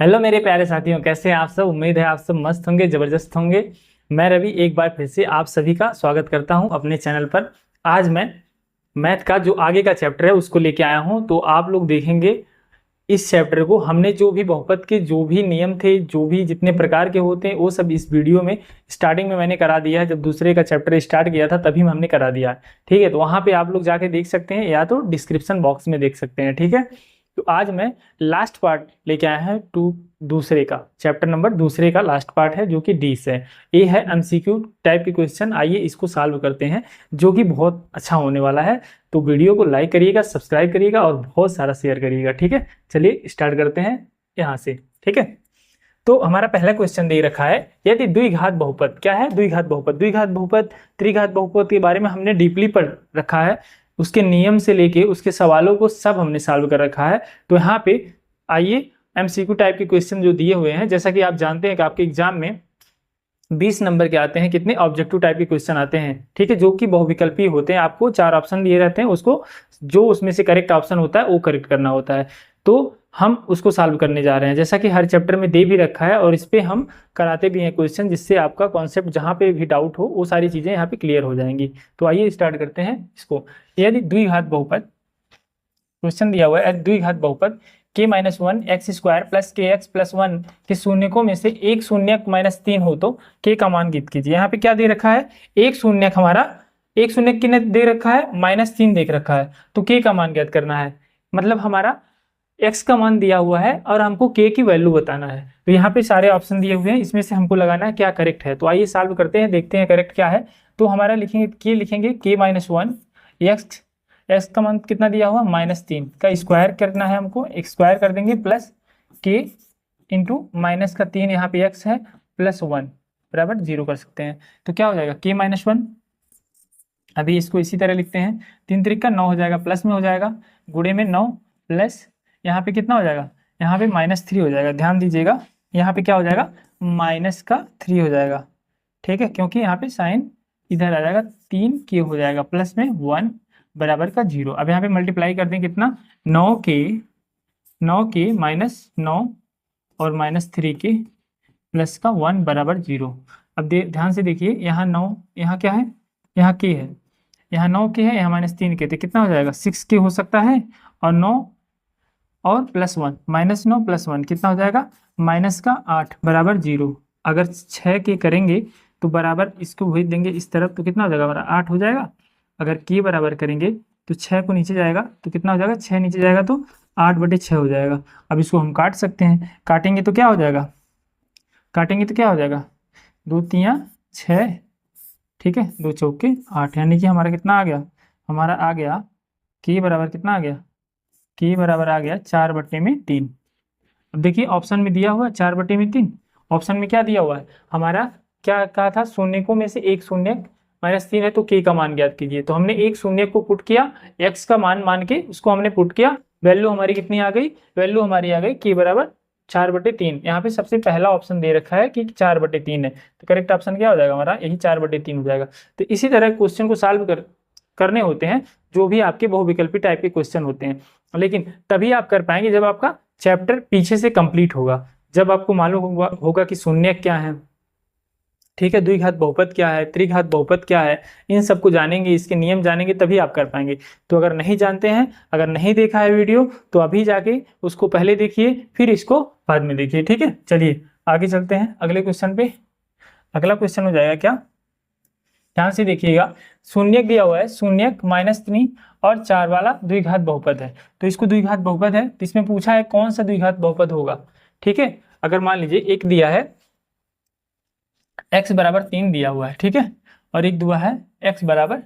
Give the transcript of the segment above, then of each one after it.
Hello मेरे प्यारे साथियों, कैसे हैं आप सब। उम्मीद है आप सब मस्त होंगे, ज़बरदस्त होंगे। मैं रवि एक बार फिर से आप सभी का स्वागत करता हूं अपने चैनल पर। आज मैं मैथ का जो आगे का चैप्टर है उसको लेके आया हूं। तो आप लोग देखेंगे इस चैप्टर को, हमने जो भी बहुपद के जो भी नियम थे, जो भी जितने प्रकार के होते हैं, वो सब इस वीडियो में स्टार्टिंग में मैंने करा दिया है। जब दूसरे का चैप्टर स्टार्ट किया था तभी हमने करा दिया है। ठीक है, तो वहाँ पे आप लोग जाके देख सकते हैं या तो डिस्क्रिप्शन बॉक्स में देख सकते हैं। ठीक है, तो आज मैं लास्ट पार्ट लेके आया है दूसरे का चैप्टर नंबर दूसरे का लास्ट पार्ट है, जो कि डी से है। ये है एमसीक्यू टाइप के क्वेश्चन। आइए इसको सॉल्व करते हैं, जो कि बहुत अच्छा होने वाला है। तो वीडियो को लाइक करिएगा, सब्सक्राइब करिएगा और बहुत सारा शेयर करिएगा। ठीक है, चलिए स्टार्ट करते हैं यहाँ से। ठीक है, तो हमारा पहला क्वेश्चन दे रखा है, यदि द्विघात बहुपद, क्या है द्विघात बहुपद, द्विघात बहुपद त्रिघात बहुपद के बारे में हमने डीपली पढ़ रखा है। उसके नियम से लेके उसके सवालों को सब हमने सॉल्व कर रखा है। तो यहाँ पे आइए एमसीक्यू टाइप के क्वेश्चन जो दिए हुए हैं, जैसा कि आप जानते हैं कि आपके एग्जाम में 20 नंबर के आते हैं, कितने ऑब्जेक्टिव टाइप के क्वेश्चन आते हैं। ठीक है, जो कि बहुविकल्पी होते हैं। आपको 4 ऑप्शन दिए रहते हैं, उसको जो उसमें से करेक्ट ऑप्शन होता है वो करेक्ट करना होता है। तो हम उसको सॉल्व करने जा रहे हैं, जैसा कि हर चैप्टर में दे भी रखा है, और इस पे हम कराते भी हैं क्वेश्चन, जिससे आपका कॉन्सेप्ट जहाँ पे भी डाउट हो वो सारी चीज़ें यहाँ पे क्लियर हो जाएंगी। तो आइए स्टार्ट करते हैं इसको। यदि द्विघात बहुपद, क्वेश्चन दिया हुआ है द्विघात बहुपद k-1 एक्स स्क्वायर प्लस के एक्स प्लस 1 के शून्यकों में से एक शून्यक -3 हो तो k का मान ज्ञात कीजिए। यहाँ पे क्या दे रखा है, एक शून्यक हमारा, एक शून्यक कितने दे रखा है, -3 देख रखा है। तो k का मान ज्ञात करना है, मतलब हमारा x का मान दिया हुआ है और हमको k की वैल्यू बताना है। तो यहाँ पे सारे ऑप्शन दिए हुए हैं, इसमें से हमको लगाना है क्या करेक्ट है। तो आइए सॉल्व करते हैं, देखते हैं करेक्ट क्या है। तो हमारा लिखेंगे k-1 एक्स का मान कितना दिया हुआ, -3 का स्क्वायर करना है हमको, स्क्वायर कर देंगे प्लस के इंटू -3, यहाँ पे एक्स है, प्लस 1 बराबर 0 कर सकते हैं। तो क्या हो जाएगा k-1, अभी इसको इसी तरह लिखते हैं, 3 त्रिक का 9 हो जाएगा, प्लस में हो जाएगा, गुणे में 9 प्लस यहाँ पे कितना हो जाएगा, यहाँ पे -3 हो जाएगा। ध्यान दीजिएगा, यहाँ पे क्या हो जाएगा, -3 हो जाएगा। ठीक है, क्योंकि यहाँ पे साइन इधर आ जाएगा, 3 के हो जाएगा, प्लस में 1 बराबर का 0। अब यहाँ पे मल्टीप्लाई कर दें कितना, 9 के -9 और -3 के प्लस का 1 बराबर 0। अब ध्यान से देखिए, यहाँ 9, यहाँ क्या है, यहाँ के है, यहाँ 9 के है, यहाँ -3 के, तो कितना हो जाएगा 6 के हो सकता है, और 9 और प्लस 1, -9 प्लस 1 कितना हो जाएगा, -8 बराबर 0। अगर 6 के करेंगे तो बराबर इसको भेज देंगे इस तरफ, तो कितना हो जाएगा हमारा 8 हो जाएगा। अगर के बराबर करेंगे तो 6 को नीचे जाएगा तो कितना हो जाएगा, 6 नीचे जाएगा तो 8/6 हो जाएगा। अब इसको हम काट सकते हैं, काटेंगे तो क्या हो जाएगा, काटेंगे तो क्या हो जाएगा, 2 तियाँ 6, ठीक है, 2 चौके 8, यानी कि हमारा कितना आ गया, हमारा आ गया के बराबर कितना आ गया, के बराबर आ गया 4/3। अब देखिए ऑप्शन में दिया हुआ है 4/3, ऑप्शन में क्या दिया हुआ है हमारा, क्या कहा था, शून्यकों में से एक शून्यक -3 है तो के का मान ज्ञात कीजिए। तो हमने एक शून्यक को पुट किया, एक्स का मान मान के उसको हमने पुट किया, वैल्यू हमारी कितनी आ गई, वैल्यू हमारी आ गई के बराबर 4/3। यहाँ पे सबसे पहला ऑप्शन दे रखा है कि 4/3 है, तो करेक्ट ऑप्शन क्या हो जाएगा हमारा, यही 4/3 हो जाएगा। तो इसी तरह क्वेश्चन को सॉल्व करने होते हैं, जो भी आपके बहुविकल्पी टाइप के क्वेश्चन होते हैं। लेकिन तभी आप कर पाएंगे जब आपका चैप्टर पीछे से कंप्लीट होगा, जब आपको मालूम होगा कि शून्यक क्या है, ठीक है, द्विघात बहुपद क्या है, त्रिघात बहुपद क्या है, इन सबको जानेंगे, इसके नियम जानेंगे, तभी आप कर पाएंगे। तो अगर नहीं जानते हैं, अगर नहीं देखा है वीडियो, तो अभी जाके उसको पहले देखिए, फिर इसको बाद में देखिए। ठीक है, चलिए आगे चलते हैं अगले क्वेश्चन पे। अगला क्वेश्चन हो जाएगा क्या, ध्यान से देखिएगा, शून्यक दिया हुआ है, शून्यक -3 और 4 वाला द्विघात बहुपद है। तो इसको द्विघात बहुपद है, तो इसमें पूछा है कौन सा द्विघात बहुपद होगा। ठीक है, अगर मान लीजिए एक दिया है x बराबर 3 दिया हुआ है, ठीक है, और एक दुआ है x बराबर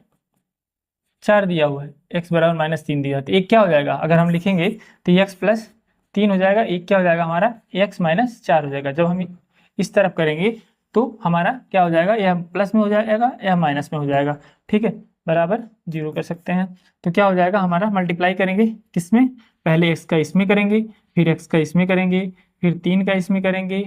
4 दिया हुआ है, x बराबर -3 दिया है, तो एक क्या हो जाएगा, अगर हम लिखेंगे तो x प्लस 3 हो जाएगा, एक क्या हो जाएगा हमारा x -4 हो जाएगा। जब हम इस तरफ करेंगे तो हमारा क्या हो जाएगा, यह प्लस में हो जाएगा या माइनस में हो जाएगा। ठीक है, बराबर 0 कर सकते हैं। तो क्या हो जाएगा हमारा, मल्टीप्लाई करेंगे किसमें, पहले x का इसमें करेंगे, फिर x का इसमें करेंगे, फिर 3 का इसमें करेंगे,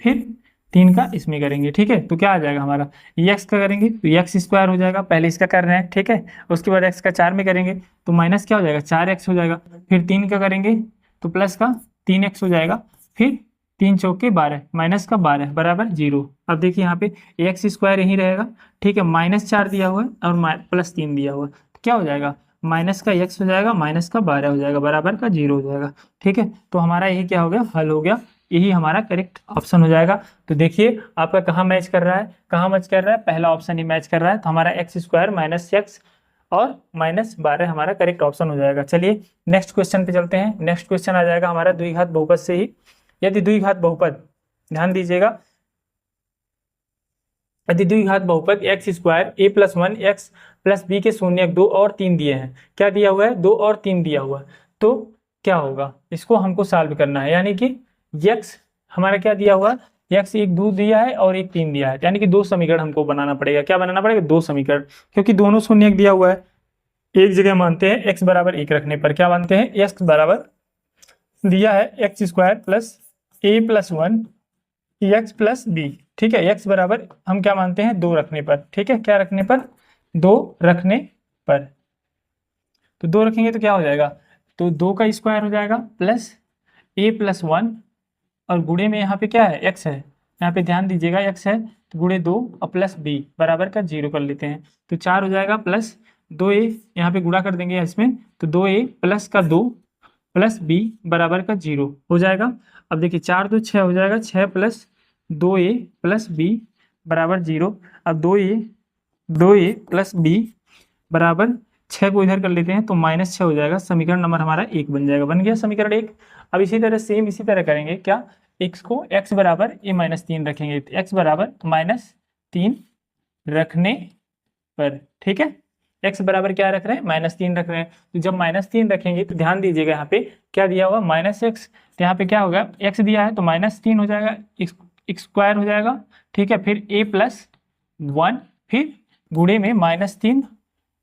फिर 3 का इसमें करेंगे। ठीक है, तो क्या आ जाएगा हमारा, x का करेंगे तो x² हो जाएगा, पहले इसका कर रहे हैं, ठीक है, उसके बाद x का 4 में करेंगे तो माइनस क्या हो जाएगा, 4x हो जाएगा, फिर 3 का करेंगे तो प्लस का 3x हो जाएगा, फिर 3 चौके 12, माइनस का 12 बराबर 0। अब देखिए यहाँ पे एक्स स्क्वायर यहीं रहेगा, ठीक है, -4 दिया हुआ है और +3 दिया हुआ है, तो क्या हो जाएगा, माइनस का x हो जाएगा, माइनस का 12 हो जाएगा, बराबर का 0 हो जाएगा। ठीक है, तो हमारा यही क्या हो गया, हल हो गया, यही हमारा करेक्ट ऑप्शन हो जाएगा। तो देखिए आपका कहाँ मैच कर रहा है, कहाँ मैच कर रहा है, पहला ऑप्शन ही मैच कर रहा है, तो हमारा x स्क्वायर माइनस x और -12 हमारा करेक्ट ऑप्शन हो जाएगा। चलिए नेक्स्ट क्वेश्चन पे चलते हैं। नेक्स्ट क्वेश्चन आ जाएगा हमारा द्विघात बहुपद से ही। यदि द्विघात बहुपद, ध्यान दीजिएगा, यदि द्विघात बहुपद x square a + 1 x + b के शून्यक 2 और 3 दिए हैं, क्या दिया हुआ है, 2 और 3 दिया हुआ है, तो क्या होगा, इसको हमको सॉल्व करना है। यानी कि x हमारा क्या दिया हुआ है, x एक 2 दिया है और एक 3 दिया है, यानी कि 2 समीकरण हमको बनाना पड़ेगा। क्या बनाना पड़ेगा, 2 समीकरण, क्योंकि दोनों शून्यक दिया हुआ है। एक जगह मानते हैं x बराबर 1 रखने पर, क्या मानते हैं, x बराबर दिया है x square plus a + 1 x + b, ठीक है, x बराबर हम क्या मानते हैं, 2 रखने पर, ठीक है, क्या रखने पर, 2 रखने पर, तो 2 रखेंगे तो क्या हो जाएगा, तो 2 का स्क्वायर हो जाएगा प्लस a + 1 और गुणे में यहाँ पे क्या है, x है, यहाँ पे ध्यान दीजिएगा x है, तो गुणे 2 और प्लस b बराबर का 0 कर लेते हैं, तो 4 हो जाएगा प्लस 2a, यहाँ पे गुणा कर देंगे इसमें, तो 2a प्लस का 2 प्लस b बराबर का 0 हो जाएगा। अब देखिए 4 2 6 हो जाएगा, 6 प्लस 2a प्लस b बराबर 0। अब 2a प्लस b बराबर 6 को इधर कर लेते हैं, तो -6 हो जाएगा, समीकरण नंबर हमारा 1 बन जाएगा, बन गया समीकरण 1। अब इसी तरह सेम इसी तरह करेंगे, क्या, x को x बराबर a -3 रखेंगे, तो x बराबर -3 रखने पर, ठीक है, x बराबर क्या रख रहे हैं, -3 रख रहे हैं, तो जब -3 रखेंगे तो ध्यान दीजिएगा यहाँ पे क्या दिया हुआ, -x, तो यहाँ पे क्या होगा, x दिया है तो -3 हो जाएगा, x स्क्वायर हो जाएगा, ठीक है, फिर a + 1 फिर गुणे में -3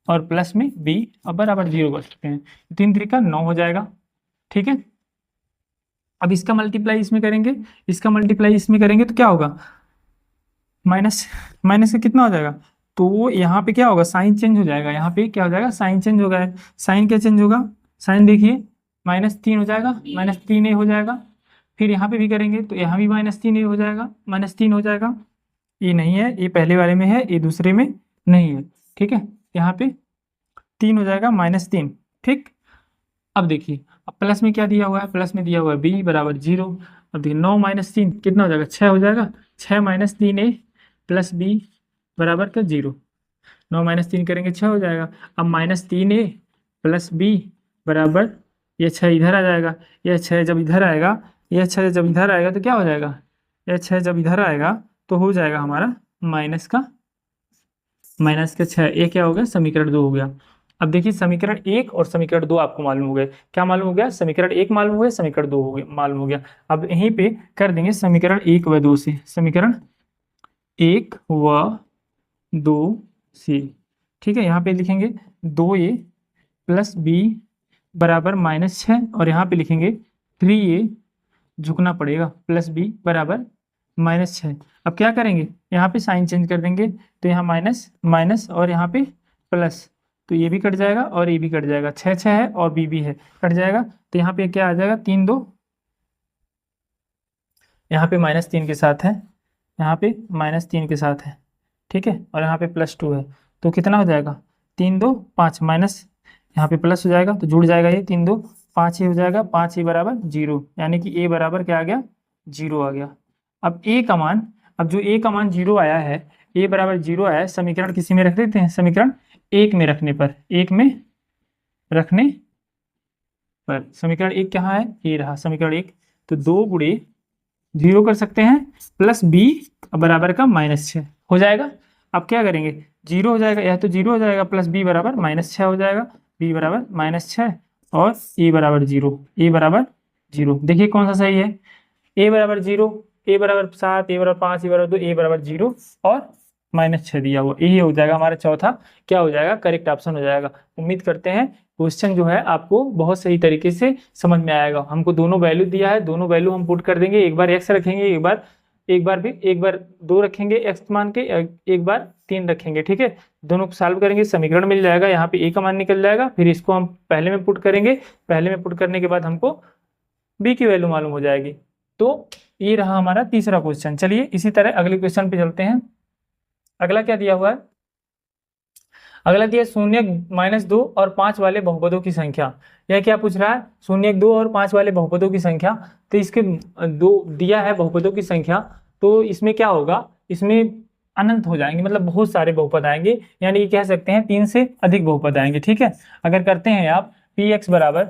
और प्लस में b और बराबर 0 कर सकते हैं, 3 त्रिका 9 हो जाएगा, ठीक है। अब इसका मल्टीप्लाई इसमें करेंगे, इसका मल्टीप्लाई इसमें करेंगे तो क्या होगा, माइनस माइनस का कितना हो जाएगा, तो यहाँ पे क्या होगा, साइन चेंज हो जाएगा, यहाँ पे क्या हो जाएगा, साइन चेंज हो गया, साइन क्या चेंज होगा, साइन देखिए -3 हो जाएगा, -3a हो जाएगा, फिर यहाँ पे भी करेंगे तो यहाँ भी -3a हो जाएगा, -3 हो जाएगा, ये नहीं है, ये पहले वाले में है, ये दूसरे में नहीं है, ठीक है, यहाँ पे 3 हो जाएगा, -3, ठीक। अब देखिए, अब प्लस में क्या दिया हुआ है, प्लस में दिया हुआ है b बराबर 0। अब देखिए 9 - 3 कितना हो जाएगा, 6 हो जाएगा, 6 - 3a प्लस b बराबर का 0, 9 - 3 करेंगे 6 हो जाएगा। अब -3a प्लस b बराबर, ये 6 इधर आ जाएगा, ये 6 जब इधर आएगा, ये 6 जब इधर आएगा तो क्या हो जाएगा, ये 6 जब इधर आएगा तो हो जाएगा हमारा माइनस का 6, ये क्या हो गया, समीकरण 2 हो गया। अब देखिए समीकरण 1 और समीकरण 2 आपको मालूम हो गए, क्या मालूम हो गया, समीकरण 1 मालूम हो गया, समीकरण 2 हो गया, मालूम हो गया। अब यहीं पे कर देंगे समीकरण 1 व 2 से, समीकरण 1 व 2 से, ठीक है, यहाँ पे लिखेंगे 2a प्लस b बराबर -6 और यहाँ पे लिखेंगे 3a झुकना पड़ेगा प्लस b बराबर -6। अब क्या करेंगे, यहाँ पे साइन चेंज कर देंगे, तो यहाँ माइनस माइनस और यहाँ पे प्लस, तो ये भी कट जाएगा और ये भी कट जाएगा, 6 6 है और b भी है, कट जाएगा, तो यहाँ पे क्या आ जाएगा, 3 2, यहाँ पे -3 के साथ है, यहाँ पे -3 के साथ है, ठीक है, और यहाँ पे +2 है, तो कितना हो जाएगा, 3 2 5 माइनस, यहाँ पे प्लस हो जाएगा तो जुड़ जाएगा, ये 3 2 5 ही हो जाएगा, 5 ही बराबर 0, यानी कि a बराबर क्या आ गया, 0 आ गया। अब a का मान, अब जो a का मान 0 आया है, a बराबर 0 आया है, समीकरण किसी में रख देते हैं, समीकरण 1 में रखने पर, 1 में रखने पर, समीकरण 1 कहाँ है, ये रहा समीकरण 1, तो 2 गुणे 0 कर सकते हैं प्लस b बराबर का -6 हो जाएगा। अब क्या करेंगे, 0 हो जाएगा, यह तो 0 हो जाएगा, प्लस b बराबर -6 हो जाएगा, b बराबर -6 और a बराबर 0, a बराबर 0, देखिए कौन सा सही है, a बराबर 0, a बराबर 7, a बराबर 5, a बराबर 2, a बराबर 0 और -6 दिया हुआ, यही हो जाएगा हमारा चौथा, क्या हो जाएगा, करेक्ट ऑप्शन हो जाएगा। उम्मीद करते हैं क्वेश्चन जो है आपको बहुत सही तरीके से समझ में आएगा। हमको दोनों वैल्यू दिया है, दोनों वैल्यू हम पुट कर देंगे, एक बार x रखेंगे, एक बार 2 रखेंगे x मान के, एक बार 3 रखेंगे, ठीक है, दोनों को सॉल्व करेंगे, समीकरण मिल जाएगा, यहाँ पे a का मान निकल जाएगा, फिर इसको हम पहले में पुट करेंगे, पहले में पुट करने के बाद हमको b की वैल्यू मालूम हो जाएगी। तो ये रहा हमारा तीसरा क्वेश्चन। चलिए इसी तरह अगले क्वेश्चन पे चलते हैं। अगला क्या दिया हुआ है? अगला दिया 0, -2 और 5 वाले बहुपदों की संख्या। यह क्या पूछ रहा है? 0, 2 और 5 वाले बहुपदों की संख्या। तो इसके दो दिया है बहुपदों की संख्या, तो इसमें क्या होगा, इसमें अनंत हो जाएंगे, मतलब बहुत सारे बहुपद आएंगे, यानी कि कह सकते हैं 3 से अधिक बहुपद आएंगे। ठीक है, अगर करते हैं आप px बराबर,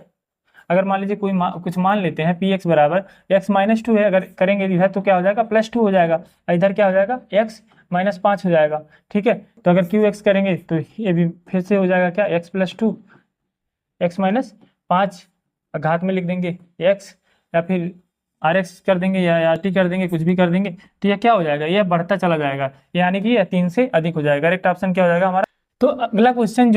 अगर मान लीजिए कुछ मान लेते हैं px बराबर x-2 है, अगर करेंगे इधर तो क्या हो जाएगा, +2 हो जाएगा, इधर क्या हो जाएगा, x-5 हो जाएगा। ठीक है, तो अगर qx करेंगे तो ये भी फिर से हो जाएगा क्या, x+2 x-5 घात में लिख देंगे x, या फिर rx कर देंगे या rt कर देंगे, कुछ भी कर देंगे, तो यह क्या हो जाएगा, यह बढ़ता चला जाएगा, यानी कि यह 3 से अधिक हो जाएगा। करेक्ट ऑप्शन क्या हो जाएगा हमारा? तो अगला क्वेश्चन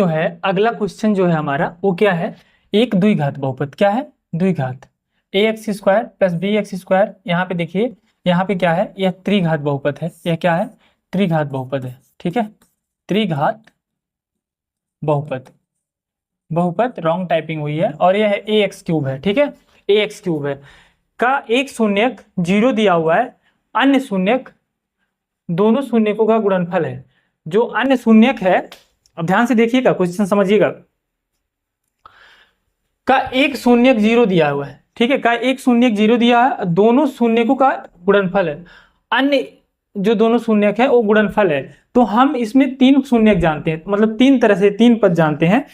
जो है हमारा वो क्या है, एक द्विघात बहुपद। क्या है? द्विघात ax² + bx²। यहाँ पे देखिए, यहाँ पे क्या है, यह त्रिघात बहुपद है। यह क्या है? त्रिघात बहुपद है। ठीक है, त्रिघात बहुपद रॉन्ग टाइपिंग हुई है, और यह है ax³ है। ठीक है, ax³ है का एक शून्यक 0 दिया हुआ है, अन्य शून्यक दोनों शून्यकों का गुणनफल है। जो अन्य शून्यक है, अब ध्यान से देखिएगा, क्वेश्चन समझिएगा, का एक शून्यक 0 दिया हुआ है। ठीक है, का एक शून्यक 0 दिया है, दोनों शून्यकों का गुणनफल है। अन्य जो दोनों शून्यक है वो गुणनफल है। तो हम इसमें 3 शून्यक जानते हैं, मतलब 3 तरह से 3 पद जानते हैं।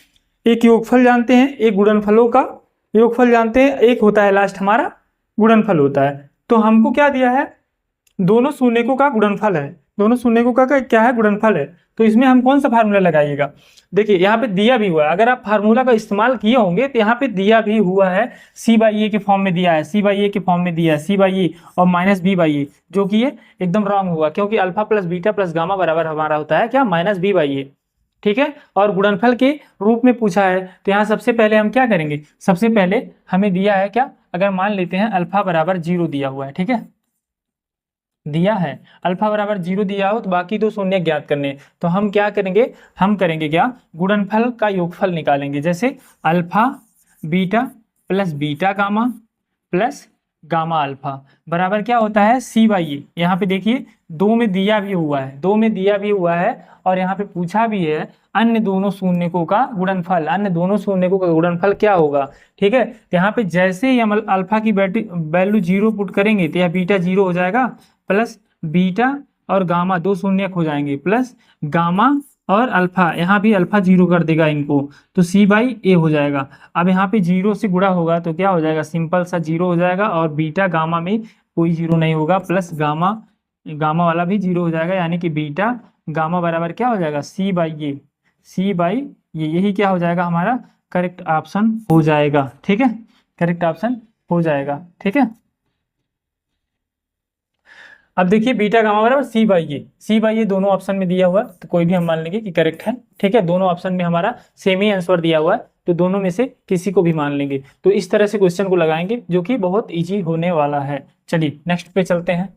एक योगफल जानते हैं, एक गुणनफलों का योगफल जानते हैं, एक होता है लास्ट हमारा गुणनफल होता है। तो हमको क्या दिया है, दोनों शून्यकों का गुणनफल है, दोनों शून्यकों का क्या है, गुणनफल है। तो इसमें हम कौन सा फार्मूला लगाइएगा, देखिए यहाँ पे दिया भी हुआ है, अगर आप फार्मूला का इस्तेमाल किए होंगे तो यहाँ पे दिया भी हुआ है, c/a के फॉर्म में दिया है, c/a के फॉर्म में दिया है, c/a और -b/a, जो कि ये एकदम रॉन्ग हुआ, क्योंकि alpha plus beta plus gamma बराबर हमारा होता है क्या, -b/a। ठीक है, और गुणनफल के रूप में पूछा है, तो यहाँ सबसे पहले हम क्या करेंगे, सबसे पहले हमें दिया है क्या, अगर मान लेते हैं अल्फा बराबर 0 दिया हुआ है। ठीक है, दिया है अल्फा बराबर 0 दिया हो, तो बाकी 2 शून्य ज्ञात करने, तो हम क्या करेंगे, हम करेंगे क्या, गुणनफल का योगफल निकालेंगे। जैसे alpha beta plus beta gamma plus gamma alpha बराबर क्या होता है, c/a। यहाँ पे देखिए 2 में दिया भी हुआ है, 2 में दिया भी हुआ है, और यहाँ पे पूछा भी है अन्य दोनों शून्यकों का गुणनफल, अन्य दोनों शून्यकों का गुणनफल क्या होगा। ठीक है, तो यहाँ पे जैसे ही हम अल्फा की वैल्यू 0 पुट करेंगे तो यह बीटा 0 हो जाएगा, प्लस बीटा और गामा 2 शून्यक हो जाएंगे, प्लस गामा और अल्फा, यहाँ भी अल्फा 0 कर देगा इनको, तो c/a हो जाएगा। अब यहाँ पे 0 से गुणा होगा तो क्या हो जाएगा, सिंपल सा 0 हो जाएगा, और बीटा गामा में कोई 0 नहीं होगा, प्लस गामा वाला भी 0 हो जाएगा, यानी कि बीटा गामा बराबर क्या हो जाएगा, c/a। यही क्या हो जाएगा हमारा करेक्ट ऑप्शन हो जाएगा। ठीक है, करेक्ट ऑप्शन हो जाएगा। ठीक है, अब देखिए बीटा गामा बराबर c/a दोनों ऑप्शन में दिया हुआ है, तो कोई भी हम मान लेंगे कि करेक्ट है। ठीक है, दोनों ऑप्शन में हमारा सेम ही आंसर दिया हुआ है, तो दोनों में से किसी को भी मान लेंगे। तो इस तरह से क्वेश्चन को लगाएंगे, जो कि बहुत इजी होने वाला है। चलिए नेक्स्ट पे चलते हैं।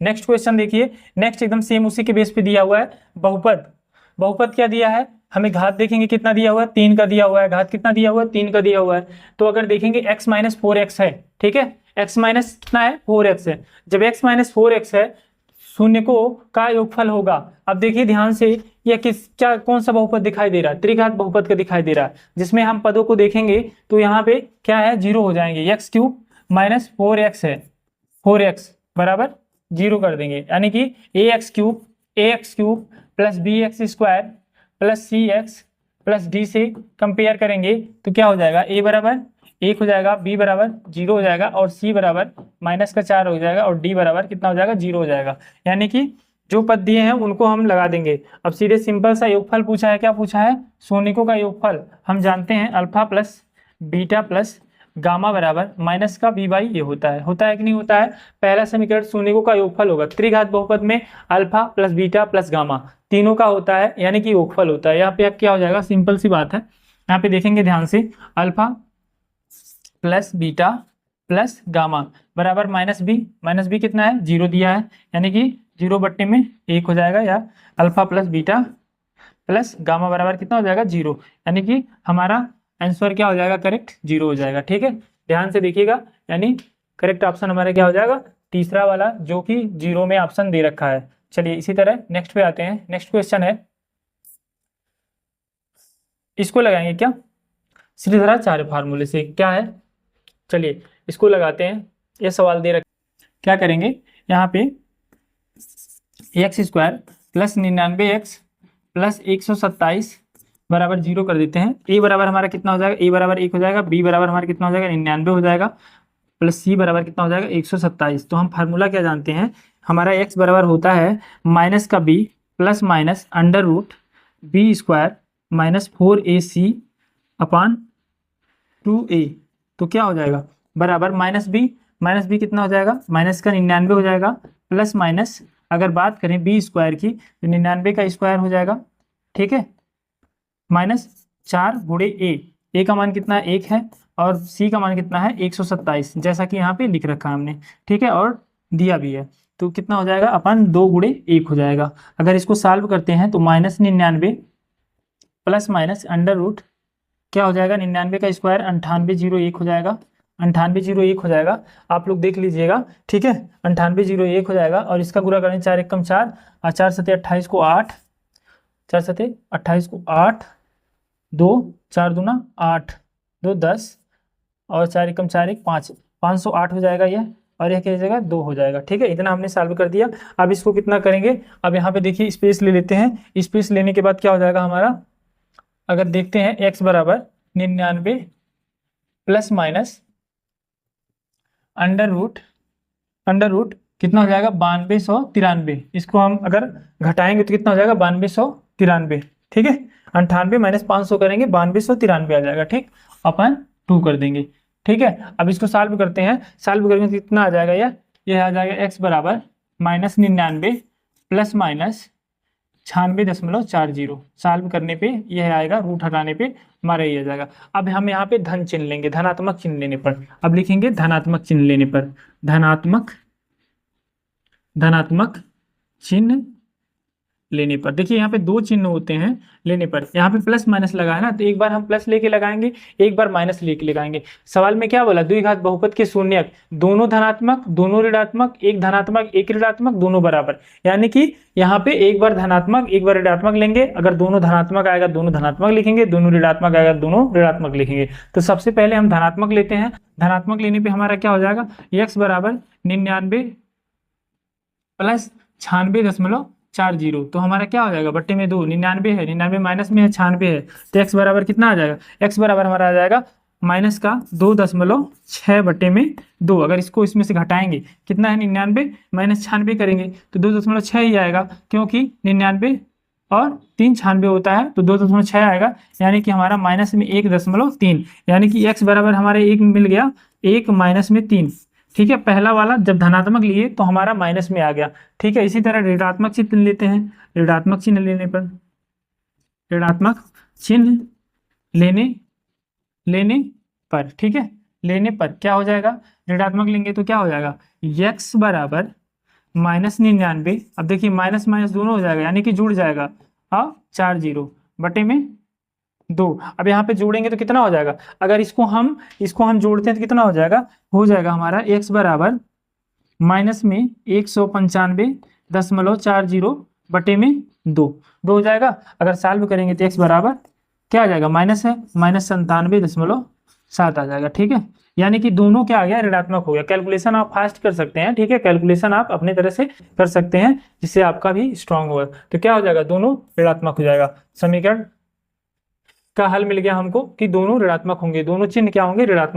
नेक्स्ट क्वेश्चन देखिए, नेक्स्ट एकदम सेम उसी के बेस पे दिया हुआ है, बहुपद क्या दिया है, हमें घात देखेंगे कितना दिया हुआ है, 3 का दिया हुआ है, घात कितना दिया हुआ है, 3 का दिया हुआ है। तो अगर देखेंगे x-4x है, ठीक है, x माइनस कितना है, 4x है। जब x-4x है, शून्य को का योगफल होगा। अब देखिए ध्यान से, यह क्या कौन सा बहुपद दिखाई दे रहा है, त्रिघात बहुपद का दिखाई दे रहा है, जिसमें हम पदों को देखेंगे तो यहाँ पे क्या है, 0 हो जाएंगे, x³ - 4x है, 4x बराबर 0 कर देंगे, यानी कि ax³ plus bx² plus cx plus d से कंपेयर करेंगे तो क्या हो जाएगा, a बराबर 1 हो जाएगा, b बराबर 0 हो जाएगा, और c बराबर -4 हो जाएगा, और d बराबर कितना हो जाएगा, 0 हो जाएगा। यानी कि जो पद दिए हैं उनको हम लगा देंगे। अब सीधे सिंपल सा योगफल पूछा है, क्या पूछा है, शून्यकों का योगफल। हम जानते हैं alpha plus beta plus gamma बराबर माइनस का b/a होता है कि नहीं होता है। पहला समीकरण शून्यकों का योगफल होगा, त्रिघात बहुपद में alpha plus beta plus gamma तीनों का होता है, यानी कि योगफल होता है। यहाँ पे अब क्या हो जाएगा, सिंपल सी बात है, यहाँ पे देखेंगे ध्यान से, alpha plus beta plus gamma बराबर -b कितना है, 0 दिया है, यानी कि 0/1 हो जाएगा, या alpha plus beta plus gamma बराबर कितना हो जाएगा, 0, यानी कि हमारा आंसर क्या हो जाएगा, करेक्ट 0 हो जाएगा। ठीक है, ध्यान से देखिएगा, यानी करेक्ट ऑप्शन हमारा क्या हो जाएगा, तीसरा वाला, जो कि 0 में ऑप्शन दे रखा है। चलिए इसी तरह नेक्स्ट पे आते हैं। नेक्स्ट क्वेश्चन है, इसको लगाएंगे क्या, श्रीधराचार्य फार्मूले से, क्या है, चलिए इसको लगाते हैं। ये सवाल दे रखा, क्या करेंगे यहाँ पे, x² प्लस 99x प्लस 127 बराबर 0 कर देते हैं। a बराबर हमारा कितना हो जाएगा, a बराबर 1 हो जाएगा, b बराबर हमारा कितना हो जाएगा 99 हो जाएगा, प्लस c बराबर कितना हो जाएगा 127। तो हम फार्मूला क्या जानते हैं, हमारा x बराबर होता है माइनस का b plus minus under root b² minus 4ac upon 2a। तो क्या हो जाएगा बराबर माइनस बी कितना हो जाएगा, माइनस का 99 हो जाएगा, प्लस माइनस अगर बात करें b² की तो 99 का स्क्वायर हो जाएगा, ठीक है, माइनस 4 गुणे a का मान कितना है 1 है, और c का मान कितना है 127, जैसा कि यहाँ पे लिख रखा है हमने, ठीक है, और दिया भी है। तो कितना हो जाएगा अपन 2 गुणे 1 हो जाएगा। अगर इसको सॉल्व करते हैं तो minus 99 plus minus under root क्या हो जाएगा 99 का स्क्वायर 9801 हो जाएगा, 9801 हो जाएगा, आप लोग देख लीजिएगा, ठीक है, 9801 हो जाएगा। और इसका गुणा करें 4 एकम 4 और 4 सते 28 को 8, 4 सते 28 को 8, 2 4 दूना 8, 2 10 और 4 एकम 4 1 5, 508 हो जाएगा यह, और यह क्या हो जाएगा 2 हो जाएगा, ठीक है। इतना हमने सॉल्व कर दिया। अब इसको कितना करेंगे, अब यहाँ पे देखिए स्पेस ले लेते हैं। स्पेस लेने के बाद क्या हो जाएगा हमारा, अगर देखते हैं x बराबर 99 प्लस माइनस अंडर रूट कितना हो जाएगा 9293। इसको हम अगर घटाएंगे तो कितना हो जाएगा 9293, ठीक है, 98 माइनस 500 करेंगे 9293 आ जाएगा, ठीक, अपन 2 कर देंगे, ठीक है। अब इसको सॉल्व करते हैं, सॉल्व करेंगे तो कितना आ जाएगा, यह आ जाएगा x बराबर माइनस 99 प्लस माइनस 96.40। सॉल्व करने पे यह आएगा, रूट हटाने पे हमारा ये आ जाएगा। अब हम यहाँ पे धन चिन्ह लेंगे, धनात्मक चिन्ह लेने पर। अब लिखेंगे धनात्मक चिन्ह लेने पर, धनात्मक चिन्ह लेने पर। देखिए यहाँ पे 2 चिन्ह होते हैं लेने पर, यहाँ पे प्लस माइनस लगा है ना, तो एक बार हम प्लस लेके लगाएंगे, एक बार माइनस लेके लगाएंगे। सवाल में क्या बोला, द्विघात बहुपद के शून्यक दोनों धनात्मक दोनों ऋणात्मक, एक धनात्मक एक ऋणात्मक दोनों बराबर, यानी कि यहाँ पे एक बार धनात्मक एक बार ऋणात्मक लेंगे। अगर दोनों धनात्मक आएगा दोनों धनात्मक लिखेंगे, दोनों ऋणात्मक आएगा दोनों ऋणात्मक लिखेंगे। तो सबसे पहले हम धनात्मक लेते हैं। धनात्मक लेने पर हमारा क्या हो जाएगा, x बराबर 99 प्लस 96.40। तो हमारा क्या हो जाएगा, बट्टे में 2, 99 है, 99 माइनस में है 96 है, तो x बराबर कितना आ जाएगा, x बराबर हमारा आ जाएगा माइनस का 2.6 बट्टे में 2। अगर इसको इसमें से घटाएंगे कितना है 99 माइनस 96 करेंगे तो 2.6 ही आएगा, क्योंकि 99 और 3 96 होता है, तो 2.6 आएगा, यानी कि हमारा माइनस में 1.3, यानी कि x बराबर हमारे 1 मिल गया, 1 माइनस में 3, ठीक है। पहला वाला जब धनात्मक लिए तो हमारा माइनस में आ गया, ठीक है। इसी तरह ऋणात्मक चिन्ह लेते हैं। ऋणात्मक चिन्ह लेने पर, ऋणात्मक चिन्ह लेने पर, ठीक है, लेने पर क्या हो जाएगा, ऋणात्मक लेंगे तो क्या हो जाएगा, x बराबर माइनस 99। अब देखिए माइनस माइनस दोनों हो जाएगा, यानी कि जुड़ जाएगा, हाँ 40 बटे में 2। अब यहाँ पे जोड़ेंगे तो कितना हो जाएगा, अगर इसको हम जोड़ते हैं तो कितना हो जाएगा हमारा x बराबर माइनस में 195.40 बटे में 2 हो जाएगा। अगर सॉल्व करेंगे तो x बराबर क्या आ जाएगा, माइनस है, माइनस 97.7 आ जाएगा, ठीक है। यानी कि दोनों क्या आ गया, ऋणात्मक हो गया। कैलकुलेशन आप फास्ट कर सकते हैं, ठीक है, कैलकुलेशन आप अपने तरह से कर सकते हैं जिससे आपका भी स्ट्रांग होगा। तो क्या हो जाएगा, दोनों ऋणात्मक हो जाएगा। समीकरण का हल मिल गया हमको कि दोनों ऋणात्मक होंगे, दोनों चिन्ह क्या होंगे, ऋणात्मक।